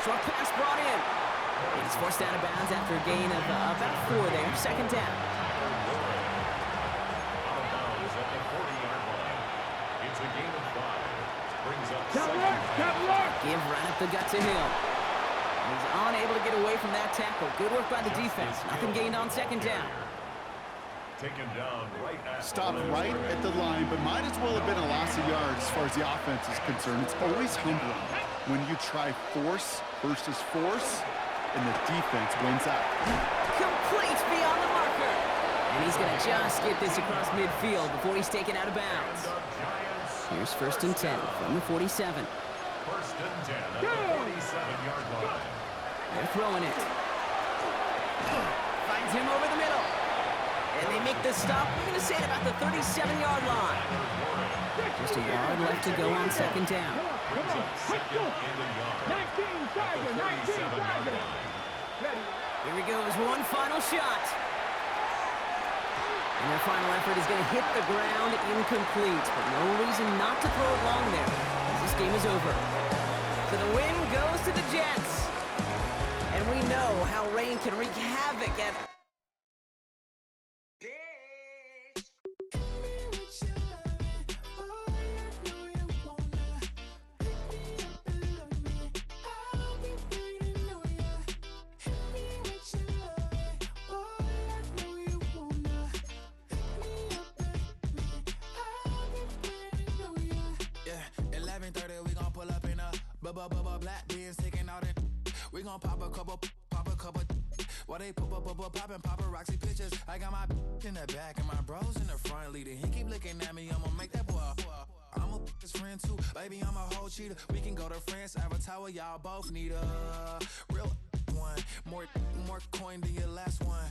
Short pass brought in. And he's forced out of bounds after a gain of about 4 there. 2nd down. Out of bounds at the 40-yard line. It's a gain of 5. Brings up 2nd down. Give right up the gut to Hill. He's unable to get away from that tackle. Good work by the defense. Nothing gained on 2nd down. Taken down right at Stopped right at the line, but might as well have been a loss of yards as far as the offense is concerned. It's always humbling when you try force versus force, and the defense wins out. Complete beyond the marker. And he's going to just get this across midfield before he's taken out of bounds. Here's 1st and 10 from the 47. 1st and 10 at the 47-yard line. They're throwing it. Finds him over the middle. And they make the stop, we're going to say at about the 37-yard line. Just a yard left to go on 2nd down. Brings up 2nd and a yard. 19 Tiger, 19 Tiger. Here he goes, one final shot. And their final effort is going to hit the ground incomplete, but no reason not to throw it long there, as this game is over. So the win goes to the Jets. And we know how rain can wreak havoc at Black beans taking all that. We gon' pop a couple. While they poppin' paparazzi pictures. I got my in the back and my bros in the front leading. He keep looking at me, I'ma make that boy. I'm a his friend too, baby, I'm a whole cheater. We can go to France, Avatar, y'all both need a real one. More coin than your last one.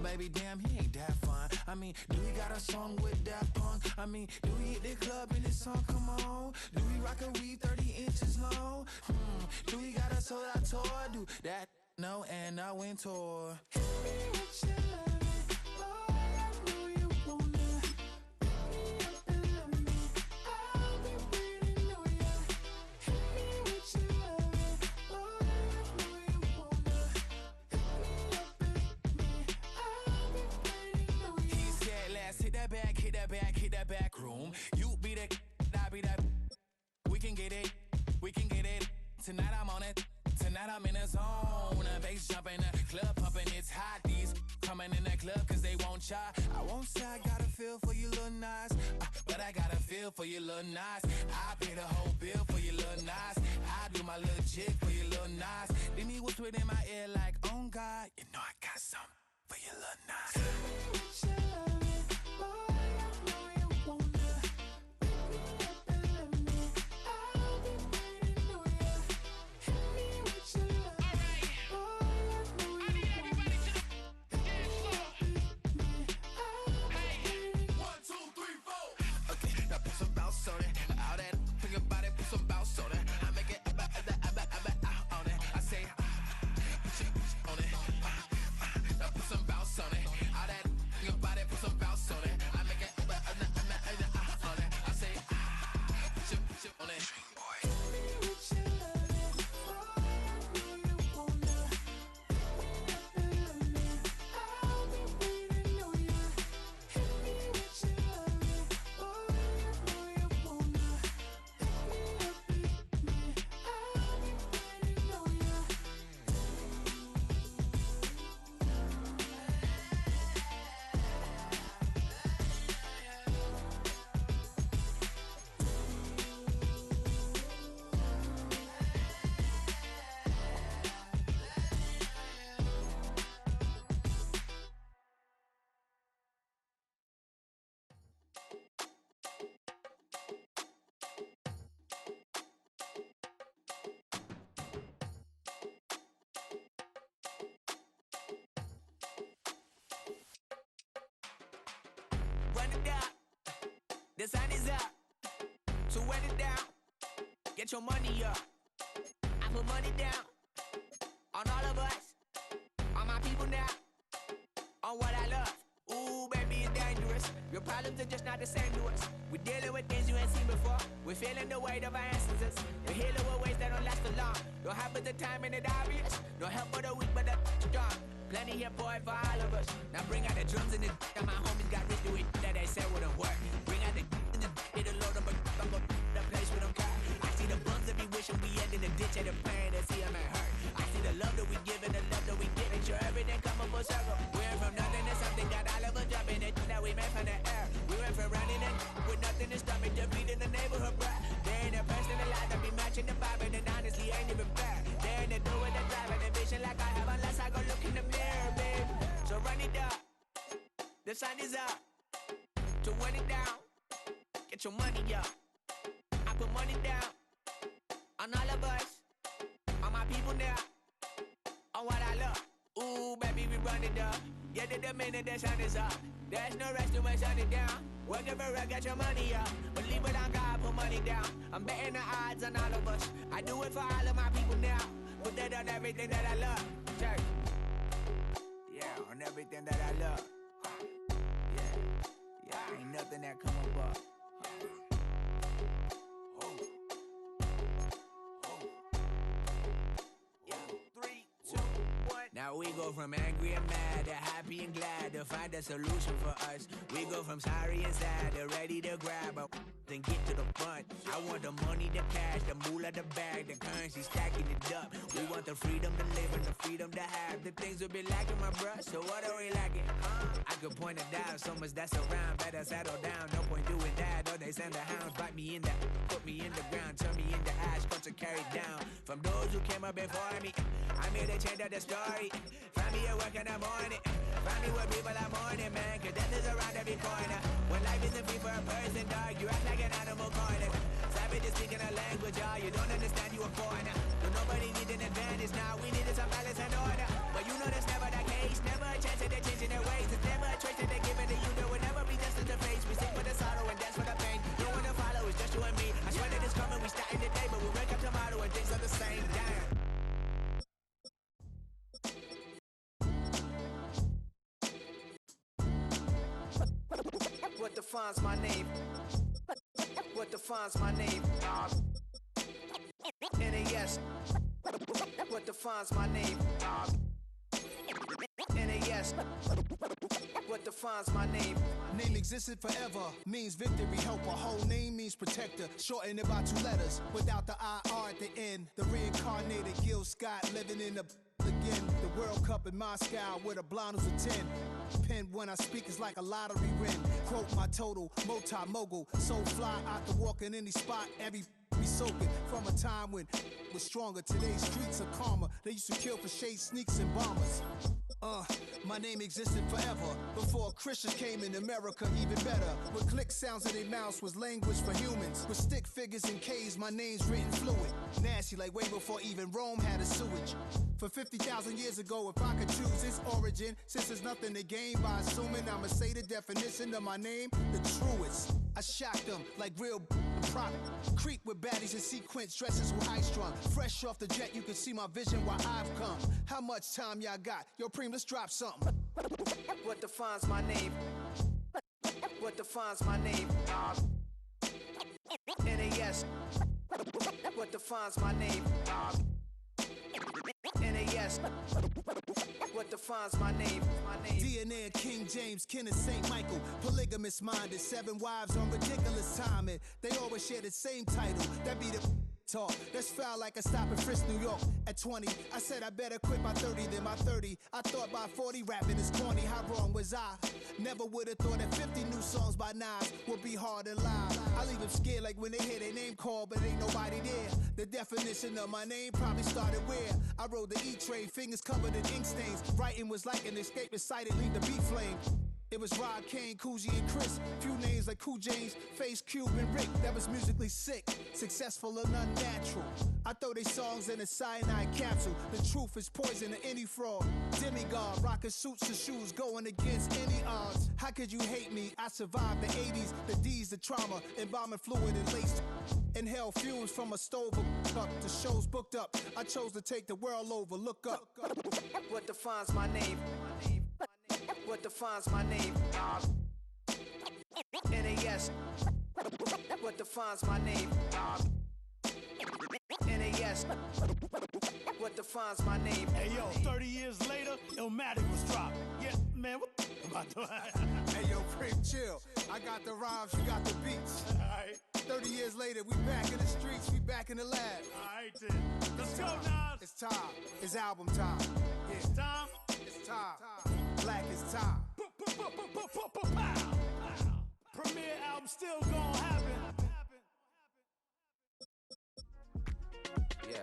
Baby, damn, he ain't that fun. I mean, do he got a song with that punk? I mean, do he hit the club in this song? Come on. Do he rock a weave 30 inches long? Do he got a sold out tour? Do that? No, and I went tour. Hit me with your loving, boy, I know you wanna. Pick me up and love me, I'll be waiting on ya. Hit me with your loving, boy, I know you wanna. Pick me up and love me, I'll be waiting on ya. He said, let's hit that back room. You be the, I be that. We can get it. Tonight I'm on it. Tonight I'm in a zone. A bass jumping, a club pumping, it's hot. These coming in the club cause they won't try. I won't say I got a feel for you little nice, but I got a feel for you little nice. I pay the whole bill for you little nice. I do my little jig for you little nice. Then he whisper in my ear like, oh God, you know I got something for you little nice. Tell me what you loving, boy, I know you wanna. Pick me up and love me, I'll be waiting on ya. Hit me with your loving, boy, I know you wanna. Pick me up and love me, I'll be waiting. 1, 2, 3, 4. Okay, now put some bounce on it. All that think about it, put some bounce on it. I make it on it. I say on it. Now put some bounce on it. All that think about it, put some bounce on it. I make it on it. I say put you on it. Hit me with your loving, boy, I know you wanna. Pick me up and love me, I'll be waiting on ya. Hit me with your loving, boy, I know you wanna. Pick me up and love me, I'll be waiting on ya. Run it down, the sun is up. So run it down, get your money up. I put money down on all of us, on my people now, on what I love. Ooh, baby, it's dangerous. Your problems are just not the same to us. We're dealing with things you ain't seen before. We're feeling the weight of our ancestors. We're healing with ways that don't last for long. Don't have but the time and it obvious. No help for the weak, but the strong. Plenty here, boy, for all of us. Now bring out the drums and the and my homies got rich to it that they said wouldn't work. Bring out the and the load them, but I'm gonna the place with them car. I see the bums that be wishing we end in the ditch at the pain to see them and hurt. I see the love that we give and the love that we get. Make sure everything come up full circle. We're from nothing to something, got all of us jumping it that we made from the air. We went from running and with nothing to stop it, just beat in the neighborhood, bruh. They ain't the person alive that be matching the vibe, and honestly ain't even fair. They ain't the doing the driving the vision like I have unless I go look in the mirror, babe. So run it up, the sun is up. To run it down, get your money up. I put money down on all of us, on my people now, on what I love. Ooh, baby, we run it up. Get it the minute the sun is up. There's no rest to shut it down. Working for real, get your money up. Believe it on God, put money down. I'm betting the odds on all of us. I do it for all of my people now. Put that on everything that I love. Check. Yeah, on everything that I love. Yeah, ain't nothing that come above. Yeah, 3, 2, 1. Now we go from angry and mad to happy and glad to find a solution for us. We go from sorry and sad to ready to grab a then get to the front. I want the money, the cash, the moolah, the bag, the currency, stacking it up. We want the freedom to live and the freedom to have the things we'll be lacking, my bruh. So what are we lacking? I could point it out, so much that's around. Better settle down, no point doing that. Or they send the hounds, bite me in that. put me in the ground, turn me into ash, culture carried down. From those who came up before me, I'm here to change up the story. Find me at work in the morning, find me with people I'm mourning, man, cause death is around every corner. When life isn't free for a person, dog, you act like an animal corner. Savage speaking a language, y'all, you don't understand, you a foreigner. But nobody needs an advantage now, we needed some balance and order. But you know that's never the case, never a chance that they're changing their ways. It's never a choice that they're giving to you, there will never be justice to face. We sing for the sorrow and dance for the pain. No one to follow, it's just you and me. I swear that it's coming, we starting today, but we wake up tomorrow and things are the same. Damn. What defines my name? What defines my name? NAS. What defines my name? NAS. What defines my name? Name existed forever, means victory, helper. Whole name means protector, shortened it by 2 letters. Without the IR at the end, the reincarnated Gil Scott living in the again. The World Cup in Moscow with a blonde who's a 10. Pen when I speak is like a lottery win. Quote my total, multi-mogul. So fly, I can walk in any spot, every be soaking. From a time when was stronger, today's streets are calmer. They used to kill for shade, sneaks and bombers. My name existed forever. Before Christians came in America, even better. With click sounds in their mouths was language for humans. With stick figures and K's, my name's written fluid. Nasty like way before even Rome had a sewage. For 50,000 years ago, if I could choose its origin, since there's nothing to gain by assuming, I'ma say the definition of my name, the truest. I shocked them like real prop. Creep with baddies in sequence, dresses with high strung. Fresh off the jet, you can see my vision where I've come. How much time y'all got? Yo, Preem, let's drop something. What defines my name? What defines my name? NAS. What defines my name? NAS. What defines my name? DNA of King James, kin of St. Michael. Polygamous minded, 7 wives on ridiculous timing. They always share the same title. That be the talk. That's foul like a stop in Frisk, New York. At 20, I said I better quit by 30 than by 30. I thought by 40 rapping is corny. How wrong was I? Never would have thought that 50 new songs by Nas would be hard to live. I leave them scared like when they hear their name called, but ain't nobody there. The definition of my name probably started where I rode the E-train, fingers covered in ink stains. Writing was like an escape excited, leave the beat flame. It was Rob, Kane, Coogee, and Chris. Few names like Cool James, Face, Cube, and Rick. That was musically sick, successful and unnatural. I throw they songs in a cyanide capsule. The truth is poison to any fraud. Demigod, rocking suits and shoes, going against any odds. How could you hate me? I survived the 80s, the D's, the trauma, embalming fluid and laced. Inhale fumes from a stove up. The show's booked up. I chose to take the world over. Look up. What defines my name? What defines my name? NAS. What defines my name? NAS. What defines my name? Hey yo, 30 years later, Illmatic was dropped. Yeah, man, what the am I doing? Hey yo, Preem, chill. I got the rhymes, you got the beats. Alright. 30 years later, we back in the streets, we back in the lab. Alright then. Let's go, Nas. It's time. It's album time. Yeah. It's time. It's time. Black is time. Premiere album still gonna happen. Yeah.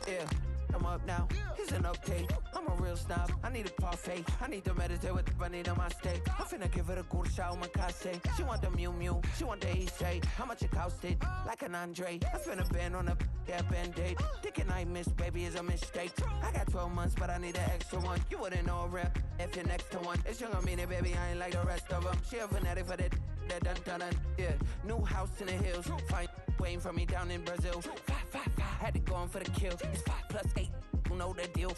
Yeah, I'm up now. Here's an update. I'm a real snob. I need a parfait. I need to meditate with the bunny on my steak. I'm finna give her a good shot with my case. She want the Mew Mew. She want the East Side. How much it costed? Like an Andre. I spent a band on a band-aid. Thinking I missed, baby, is a mistake. I got 12 months, but I need an extra one. You wouldn't know a rep if you're next to one. It's young, I mean it, baby. I ain't like the rest of them. She a fanatic for that dun. Yeah, new house in the hills. Fine, waiting for me down in Brazil. 5. Had to go on for the kill. It's 5 + 8. You know the deal.